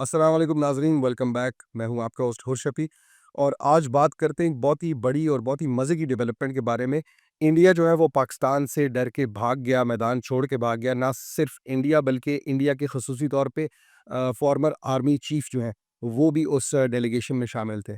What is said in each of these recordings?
अस्सलाम वालेकुम नाज़रीन, वेलकम बैक। मैं हूं आपका होस्ट शफ़ी और आज बात करते हैं एक बहुत ही बड़ी और बहुत ही मज़े की डेवलपमेंट के बारे में। इंडिया जो है वो पाकिस्तान से डर के भाग गया, मैदान छोड़ के भाग गया। ना सिर्फ इंडिया बल्कि इंडिया के ख़ुसूसी तौर पे फॉर्मर आर्मी चीफ़ जो हैं वो भी उस डेलीगेशन में शामिल थे।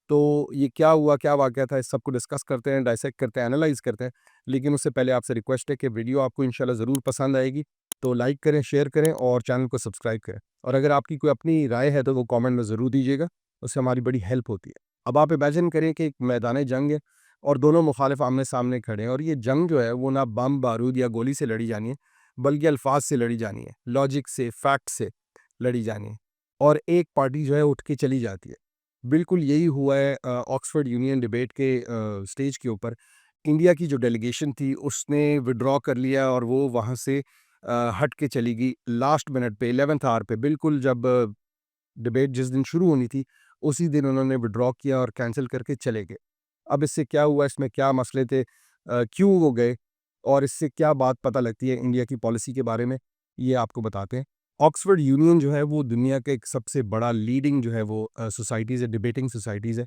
तो ये क्या हुआ, क्या वाक़या था, इस सब को डिस्कस करते हैं, डाइसेक्ट करते हैं, एनालाइज़ करते हैं। लेकिन उससे पहले आपसे रिक्वेस्ट है कि वीडियो आपको इंशाल्लाह ज़रूर पसंद आएगी। तो लाइक करें, शेयर करें और चैनल को सब्सक्राइब करें। और अगर आपकी कोई अपनी राय है तो वो कमेंट में ज़रूर दीजिएगा, उससे हमारी बड़ी हेल्प होती है। अब आप इमेजिन करें कि एक मैदान जंग है और दोनों मुखालिफ आमने-सामने खड़े हैं और ये जंग जो है वो ना बम, बारूद या गोली से लड़ी जानी है, बल्कि अल्फाज से लड़ी जानी है, लॉजिक से, फैक्ट से लड़ी जानी है और एक पार्टी जो है उठ के चली जाती है। बिल्कुल यही हुआ है ऑक्सफोर्ड यूनियन डिबेट के स्टेज के ऊपर। इंडिया की जो डेलीगेशन थी उसने विथड्रॉ कर लिया और वो वहाँ से हट के चली गई लास्ट मिनट पे 11th आवर पे, बिल्कुल जब डिबेट जिस दिन शुरू होनी थी उसी दिन उन्होंने विथड्रॉ किया और कैंसिल करके चले गए। अब इससे क्या हुआ, इसमें क्या मसले थे, क्यों वो गए और इससे क्या बात पता लगती है इंडिया की पॉलिसी के बारे में, ये आपको बताते हैं। ऑक्सफोर्ड यूनियन जो है वो दुनिया का एक सबसे बड़ा लीडिंग जो है वो सोसाइटीज़ है, डिबेटिंग सोसाइटीज़ है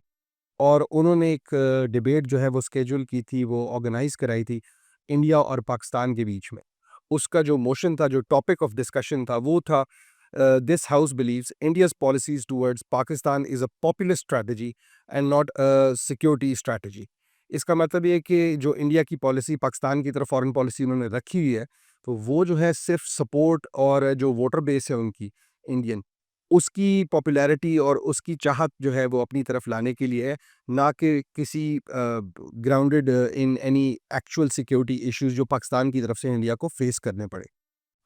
और उन्होंने एक डिबेट जो है वो स्केड्यूल की थी, वो ऑर्गेनाइज़ कराई थी इंडिया और पाकिस्तान के बीच में। उसका जो मोशन था, जो टॉपिक ऑफ डिस्कशन था, वो था this house believes India's policies towards Pakistan is a populist strategy and not a security strategy. इसका मतलब ये है कि जो इंडिया की पॉलिसी पाकिस्तान की तरफ फॉरेन पॉलिसी उन्होंने रखी हुई है, तो वो जो है सिर्फ़ सपोर्ट और जो वोटर बेस है उनकी इंडियन, उसकी पॉपुलैरिटी और उसकी चाहत जो है वो अपनी तरफ लाने के लिए है, ना कि किसी grounded in any actual security issues जो पाकिस्तान की तरफ से इंडिया को फेस करने पड़े।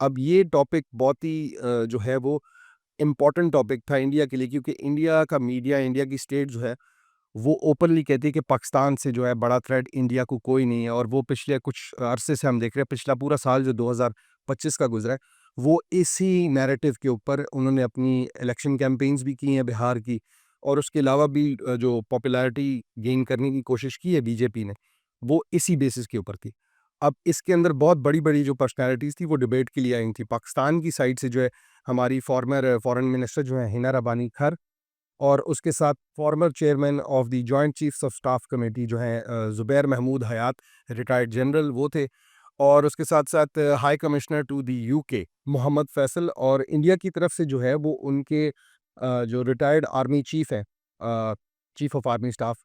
अब ये टॉपिक बहुत ही जो है वो इम्पोर्टेंट टॉपिक था इंडिया के लिए, क्योंकि इंडिया का मीडिया, इंडिया की स्टेट जो है वो ओपनली कहती है कि पाकिस्तान से जो है बड़ा थ्रेट इंडिया को कोई नहीं है और वो पिछले कुछ अरसे से हम देख रहे हैं, पिछला पूरा साल जो 2025 का गुजरा है, वो इसी नैरेटिव के ऊपर उन्होंने अपनी इलेक्शन कैंपेन्स भी की हैं बिहार की और उसके अलावा भी जो पॉपुलैरिटी गेन करने की कोशिश की है बीजेपी ने, वो इसी बेसिस के ऊपर थी। अब इसके अंदर बहुत बड़ी-बड़ी जो पर्सनैलिटीज़ थी वो डिबेट के लिए आई थी। पाकिस्तान की साइड से जो है हमारी फॉर्मर फॉरेन मिनिस्टर जो है हिना रबानी खर और उसके साथ former chairman of the joint chiefs of staff committee जो हैं ज़ुबैर महमूद हयात, रिटायर्ड जनरल वो थे और उसके साथ-साथ high commissioner to the UK Mohammad Faisal और इंडिया की तरफ से जो है वो उनके जो रिटायर्ड आर्मी चीफ हैं, chief of army staff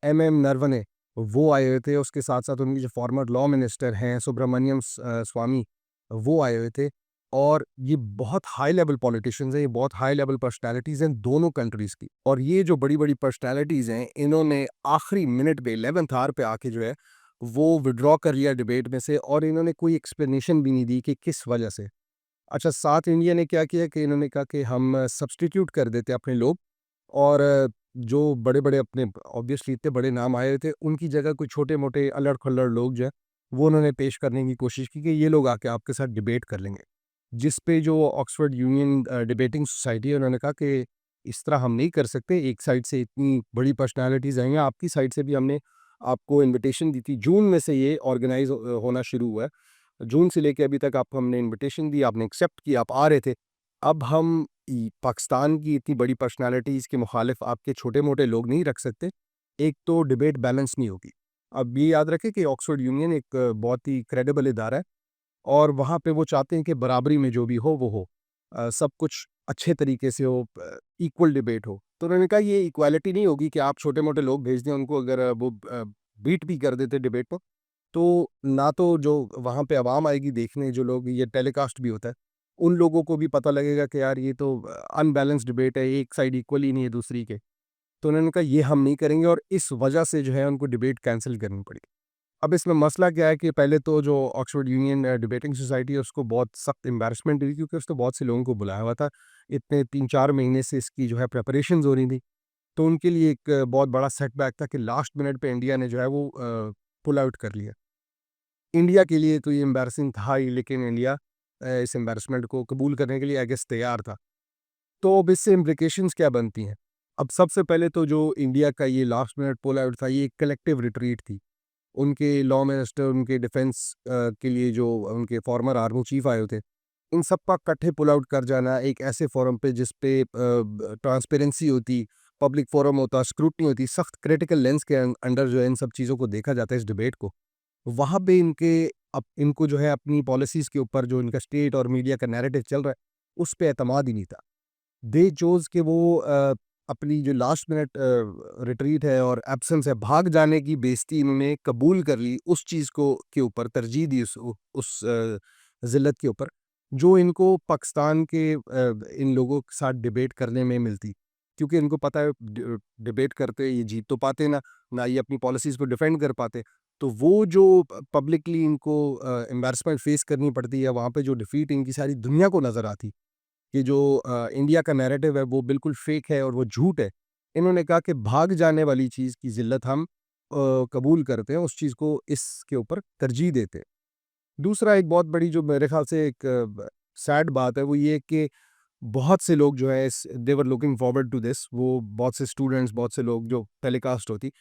MM Naravane, वो आए हुए थे। उसके साथ-साथ उनके जो फॉर्मर लॉ मिनिस्टर हैं सुब्रमण्यम स्वामी, वो आए हुए थे और ये बहुत हाई लेवल पॉलिटिशियंस हैं, ये बहुत हाई लेवल पर्सनैलिटीज़ हैं दोनों कंट्रीज़ की। और ये जो बड़ी-बड़ी पर्सनैलिटीज़ हैं, इन्होंने आखिरी मिनट पे 11th आवर पे आके जो है, वो विथड्रॉ कर लिया डिबेट में से और इन्होंने कोई एक्सप्लेनेशन भी नहीं दी कि किस वजह से। अच्छा, साथ इंडिया ने क्या किया कि इन्होंने कहा कि हम सब्स्टिट्यूट कर देते हैं अपने लोग और जो बड़े-बड़े अपने ऑब्वियसली इतने बड़े नाम आए हुए थे, उनकी जगह कोई छोटे-मोटे अल्लड़-खल्लड़ लोग जो हैं, वो उन्होंने पेश करने की कोशिश की कि ये लोग आके आपके साथ डिबेट कर लेंगे। जिस पे जो ऑक्सफोर्ड यूनियन डिबेटिंग सोसाइटी है, उन्होंने कहा कि इस तरह हम नहीं कर सकते, एक साइड से इतनी बड़ी पर्सनैलिटीज़ आई हैं, आपकी साइड से भी हमने आपको इन्विटेशन दी थी। जून में से ये ऑर्गेनाइज़ होना शुरू हुआ है। जून से लेके अभी तक आपको हमने इन्विटेशन दी, आपने एक्सेप्ट किया, आप आ रहे थे। अब हम पाकिस्तान की इतनी बड़ी पर्सनालिटीज़ के मुखालिफ आपके छोटे-मोटे लोग नहीं रख सकते। एक तो डिबेट बैलेंस नहीं होगी। अब ये याद रखें कि ऑक्सफोर्ड यूनियन एक बहुत ही क्रेडिबल इदारा है और वहाँ पे वो चाहते हैं कि बराबरी में जो भी हो वो हो। सब कुछ अच्छे तरीके से हो, इक्वल डिबेट हो। तो उन्होंने कहा ये इक्वालिटी नहीं होगी कि आप छोटे-मोटे लोग भेज दें उनको, अगर वो बीट भी कर देते डिबेट को, तो ना तो जो वहाँ पे आवाम आएगी देखने, जो लोग ये टेलीकास्ट भी होता है, उन लोगों को भी पता लगेगा कि यार ये तो अनबैलेंस्ड डिबेट है, एक साइड इक्वल ही नहीं है दूसरी के। तो उन्होंने कहा ये हम नहीं करेंगे और इस वजह से जो है उनको डिबेट कैंसल करनी पड़ी। अब इसमें मसला क्या है कि पहले तो जो ऑक्सफोर्ड यूनियन डिबेटिंग सोसाइटी है उसको बहुत सख्त एम्बैरेसमेंट हुई, क्योंकि उसने बहुत से लोगों को बुलाया हुआ था। इतने 3-4 महीने से इसकी जो है प्रिपरेशंस हो रही थी। तो उनके लिए एक बहुत बड़ा सेटबैक था कि लास्ट मिनट पे इंडिया ने जो है वो पुल आउट कर लिया। इंडिया के लिए तो ये एम्बैरेसिंग था ही, लेकिन इंडिया इस एम्बैरेसमेंट को कबूल करने के लिए आई गेस तैयार था। तो अब इससे इम्प्लिकेशंस क्या बनती हैं? अब सबसे पहले तो जो इंडिया का ये लास्ट मिनट पुल आउट था, ये एक कलेक्टिव रिट्रीट थी। उनके लॉ मिनिस्टर, उनके डिफेंस के लिए जो उनके फॉर्मर आर्मी चीफ आए हुए थे, इन सब का इकट्ठे पुल आउट कर जाना एक ऐसे फोरम पे जिस पे ट्रांसपेरेंसी होती, पब्लिक फोरम होता, स्क्रूटनी होती, सख्त क्रिटिकल लेंस के अंडर जो है इन सब चीज़ों को देखा जाता है, इस डिबेट को। वहाँ पे इनको जो है अपनी पॉलिसीज़ के ऊपर जो इनका स्टेट और मीडिया का नैरेटिव चल रहा है, उस पे एतमाद ही नहीं था। दे चोज़ कि वो अपनी जो लास्ट मिनट रिट्रीट है और एब्सेंस है, भाग जाने की बेइज़्ज़ती इन्होंने कबूल कर ली, उस चीज़ को के ऊपर तरजीह दी उस ज़िल्लत के ऊपर, जो इनको पाकिस्तान के इन लोगों के साथ डिबेट करने में मिलती। क्योंकि इनको पता है डिबेट करते ये जीत तो पाते ना ये अपनी पॉलिसीज़ को डिफेंड कर पाते। तो वो जो पब्लिकली इनको एम्बैरेसमेंट फेस करनी पड़ती है, वहाँ पे जो डिफीट इनकी सारी दुनिया को नज़र आती कि जो इंडिया का नैरेटिव है वो बिल्कुल फेक है और वो झूठ है। इन्होंने कहा कि भाग जाने वाली चीज़ की ज़िल्लत हम कबूल करते हैं, उस चीज़ को इसके ऊपर तरजीह देते हैं। दूसरा एक बहुत बड़ी जो मेरे ख़्याल से एक सैड बात है वो ये कि बहुत से लोग जो है इस they were looking forward to this, वो बहुत से स्टूडेंट्स, बहुत से लोग जो टेलीकास्ट होती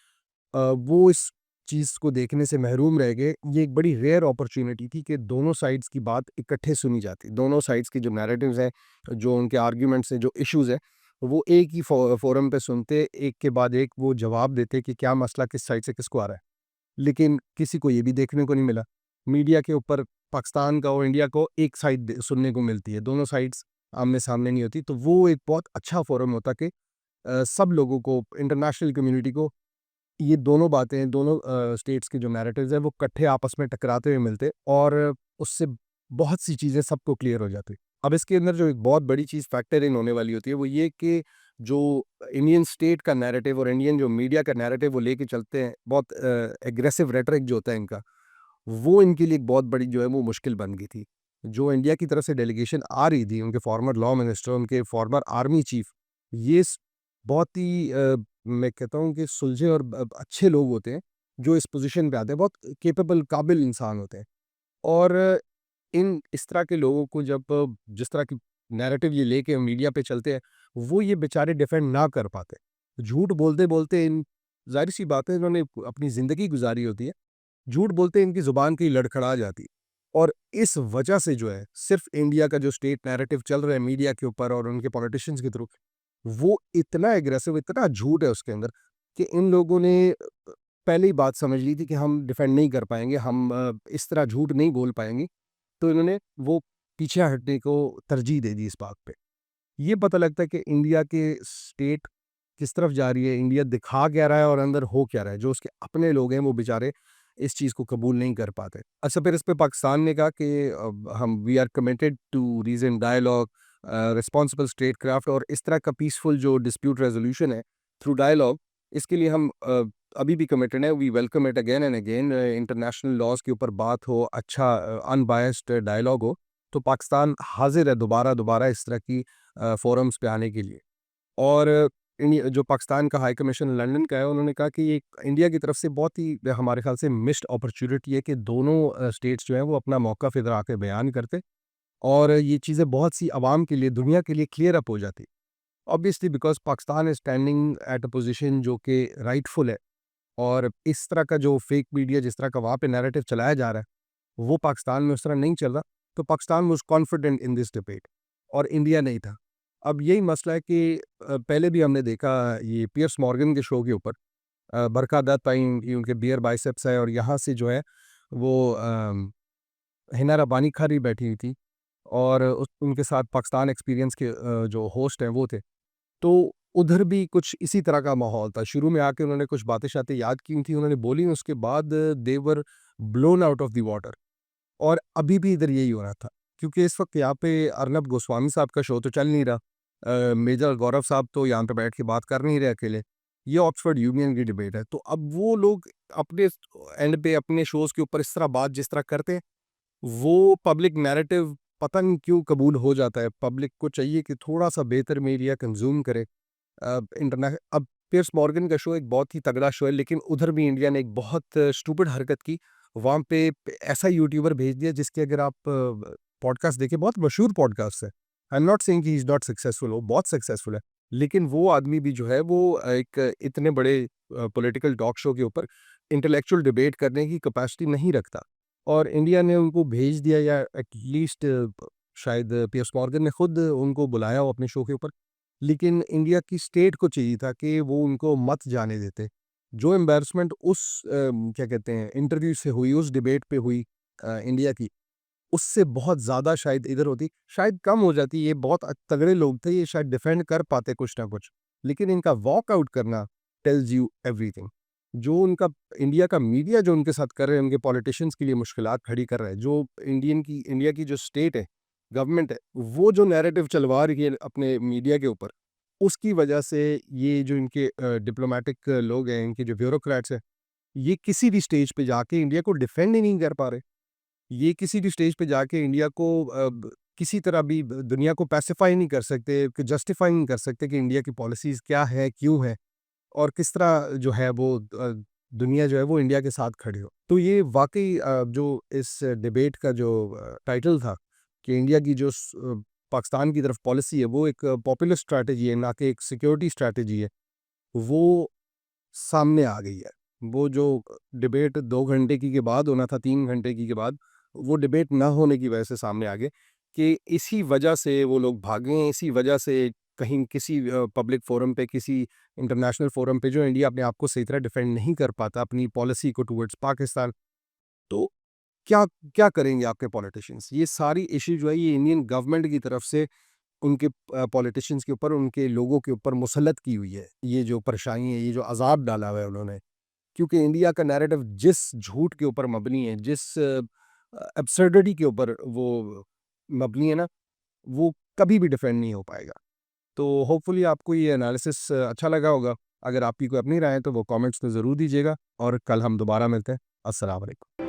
वो इस चीज़ को देखने से महरूम रह गए। ये एक बड़ी रेयर अपॉर्च्युनिटी थी कि दोनों साइड्स की बात इकट्ठे सुनी जाती। दोनों साइड्स के जो नैरेटिव्स हैं, जो उनके आर्ग्यूमेंट्स हैं, जो इश्यूज़ हैं, वो एक ही फोरम पे सुनते, एक के बाद एक वो जवाब देते कि क्या मसला किस साइड से किसको आ रहा है। लेकिन किसी को ये भी देखने को नहीं मिला। मीडिया के ऊपर पाकिस्तान का और इंडिया को एक साइड सुनने को मिलती है, दोनों साइड्स आमने-सामने नहीं होती। तो वो एक बहुत अच्छा फोरम होता कि सब लोगों को, इंटरनेशनल कम्युनिटी को ये दोनों बातें, दोनों स्टेट्स के जो नैरेटिव्स हैं, वो इकट्ठे आपस में टकराते हुए मिलते और उससे बहुत सी चीज़ें सबको क्लियर हो जाती। अब इसके अंदर जो एक बहुत बड़ी चीज़ फैक्टर इन होने वाली होती है, वो ये कि जो इंडियन स्टेट का नैरेटिव और इंडियन जो मीडिया का नैरेटिव वो लेके चलते हैं, बहुत एग्रेसिव रेटरिक जो होता है इनका, वो इनके लिए एक बहुत बड़ी जो है वो मुश्किल बन गई थी। जो इंडिया की तरफ से डेलीगेशन आ रही थी, उनके फॉर्मर लॉ मिनिस्टर, उनके फॉर्मर आर्मी चीफ, ये बहुत ही मैं कहता हूँ कि सुलझे और अच्छे लोग होते हैं जो इस पोजीशन पे आते हैं, बहुत केपेबल, काबिल इंसान होते हैं। और इन इस तरह के लोगों को जब जिस तरह की नैरेटिव ये लेके मीडिया पे चलते हैं, वो ये बेचारे डिफेंड ना कर पाते। झूठ बोलते बोलते इन जाहिर सी बात है, इन्होंने अपनी ज़िंदगी गुजारी होती है, झूठ बोलते इनकी ज़ुबान की लड़खड़ा जाती। और इस वजह से जो है, सिर्फ़ इंडिया का जो स्टेट नैरेटिव चल रहा है मीडिया के ऊपर और उनके पॉलिटिशियंस के थ्रू, वो इतना एग्रेसिव, इतना झूठ है उसके अंदर कि इन लोगों ने पहले ही बात समझ ली थी कि हम डिफेंड नहीं कर पाएँगे, हम इस तरह झूठ नहीं बोल पाएँगे। तो इन्होंने वो पीछे हटने को तरजीह दे दी इस बात पे। ये पता लगता है कि इंडिया के स्टेट किस तरफ जा रही है, इंडिया दिखा क्या रहा है और अंदर हो क्या रहा है। जो उसके अपने लोग हैं वो बेचारे इस चीज़ को कबूल नहीं कर पाते। अच्छा, फिर इस पे पाकिस्तान ने कहा कि हम we are committed to reason dialogue, responsible statecraft और इस तरह का पीसफुल जो डिस्प्यूट रेज़ोल्यूशन है थ्रू डायलॉग, इसके लिए हम अभी भी कमिटेड हैं। We welcome it again and again. International laws के ऊपर बात हो, अच्छा अनबायस्ड डायलॉग हो, तो पाकिस्तान हाज़िर है दोबारा-दोबारा इस तरह की फ़ोरम्स पे आने के लिए। और जो पाकिस्तान का हाई कमीशन लंदन का है, उन्होंने कहा कि ये इंडिया की तरफ से बहुत ही हमारे ख्याल से मिस्ड अपॉर्चुनिटी है कि दोनों स्टेट्स जो हैं वो अपना मौक़िफ़ इधर आके बयान करते और ये चीज़ें बहुत सी अवाम के लिए, दुनिया के लिए क्लियर अप हो जाती। Obviously because Pakistan is standing at a position जो कि राइटफुल है और इस तरह का जो फेक मीडिया जिस तरह का वहाँ पे नैरेटिव चलाया जा रहा है, वो पाकिस्तान में उस तरह नहीं चल रहा। तो Pakistan was confident in this debate और इंडिया नहीं था। अब यही मसला है कि पहले भी हमने देखा ये पियर्स मॉर्गन के शो के ऊपर बरखा दत्त ये उनके बियर बाइसेप्स है और यहाँ से जो है वो हिना रब्बानी खारी बैठी हुई थी और उनके साथ पाकिस्तान एक्सपीरियंस के जो होस्ट हैं वो थे। तो उधर भी कुछ इसी तरह का माहौल था। शुरू में आके उन्होंने कुछ बातें-शातें याद की थी, उन्होंने बोली, उसके बाद they were blown out of the water. और अभी भी इधर यही हो रहा था, क्योंकि इस वक़्त यहाँ पे अर्नब गोस्वामी साहब का शो तो चल नहीं रहा। मेजर गौरव साहब तो यहाँ पे बैठ के बात कर नहीं रहे अकेले। ये ऑक्सफोर्ड यूनियन की डिबेट है। तो अब वो लोग अपने एंड पे अपने शोज़ के ऊपर इस तरह बात जिस तरह करते हैं, वो पब्लिक नैरेटिव पता नहीं क्यों कबूल हो जाता है। पब्लिक को चाहिए कि थोड़ा-सा बेहतर मीडिया कंज़्यूम करे। अब पियर्स मॉर्गन का शो एक बहुत ही तगड़ा शो है, लेकिन उधर भी इंडिया ने एक बहुत स्टूपिड हरकत की। वहाँ पे ऐसा यूट्यूबर भेज दिया जिसके अगर आप पॉडकास्ट देखें, बहुत मशहूर पॉडकास्ट है। आई एम नॉट सेइंग कि ही इज़ नॉट सक्सेसफुल, वो बहुत सक्सेसफुल है। लेकिन वो आदमी भी जो है वो एक इतने बड़े पॉलिटिकल टॉक शो के ऊपर इंटेलेक्चुअल डिबेट करने की कैपेसिटी नहीं रखता। और इंडिया ने उनको भेज दिया या एटलीस्ट शायद पियर्स मॉर्गन ने खुद उनको बुलाया हो अपने शो के ऊपर, लेकिन इंडिया की स्टेट को चाहिए था कि वो उनको मत जाने देते। जो एम्बैरेसमेंट उस क्या कहते हैं इंटरव्यू से हुई, उस डिबेट पे हुई इंडिया की, उससे बहुत ज़्यादा शायद इधर होती, शायद कम हो जाती। ये बहुत तगड़े लोग थे, ये शायद डिफेंड कर पाते कुछ ना कुछ। लेकिन इनका वॉकआउट करना टेल्स यू एवरीथिंग। जो उनका इंडिया का मीडिया जो उनके साथ कर रहे हैं, उनके पॉलिटिशियंस के लिए मुश्किलात खड़ी कर रहा है। जो इंडिया की जो स्टेट है, गवर्नमेंट है, वो जो नैरेटिव चलवा रही है अपने मीडिया के ऊपर, उसकी वजह से ये जो इनके डिप्लोमैटिक लोग हैं, इनके जो ब्यूरोक्रेट्स हैं, ये किसी भी स्टेज पे जाके इंडिया को डिफेंड ही नहीं कर पा रहे। ये किसी भी स्टेज पे जाके इंडिया को किसी तरह भी दुनिया को पैसिफाई नहीं कर सकते, कि जस्टिफाई नहीं कर सकते कि इंडिया की पॉलिसीज़ क्या है, क्यों है और किस तरह जो है वो दुनिया जो है वो इंडिया के साथ खड़ी हो। तो ये वाक़ई जो इस डिबेट का जो टाइटल था कि इंडिया की जो पाकिस्तान की तरफ पॉलिसी है, वो एक पॉपुलर स्ट्रैटेजी है, ना कि एक सिक्योरिटी स्ट्रैटेजी है, वो सामने आ गई है। वो जो डिबेट 2 घंटे की के बाद होना था, 3 घंटे की के बाद, वो डिबेट ना होने की वजह से सामने आ गए कि इसी वजह से वो लोग भागे हैं, इसी वजह से कहीं किसी पब्लिक फोरम पे, किसी इंटरनेशनल फोरम पे जो इंडिया अपने आप को सही तरह डिफेंड नहीं कर पाता, अपनी पॉलिसी को टुवर्ड्स पाकिस्तान। तो क्या क्या करेंगे आपके पॉलिटिशियंस? ये सारी इश्यू जो है ये इंडियन गवर्नमेंट की तरफ से उनके पॉलिटिशियंस के ऊपर, उनके लोगों के ऊपर मुसल्लत की हुई है। ये जो परेशानी है, ये जो अज़ाब डाला हुआ है उन्होंने। क्योंकि इंडिया का नैरेटिव जिस झूठ के ऊपर मबनी है, जिस एब्सर्डिटी के ऊपर वो मबनी है ना, वो कभी भी डिफेंड नहीं हो पाएगा। तो होपफुली आपको ये एनालिसिस अच्छा लगा होगा। अगर आपकी कोई अपनी राय है तो वो कमेंट्स में ज़रूर दीजिएगा और कल हम दोबारा मिलते हैं। अस्सलाम वालेकुम।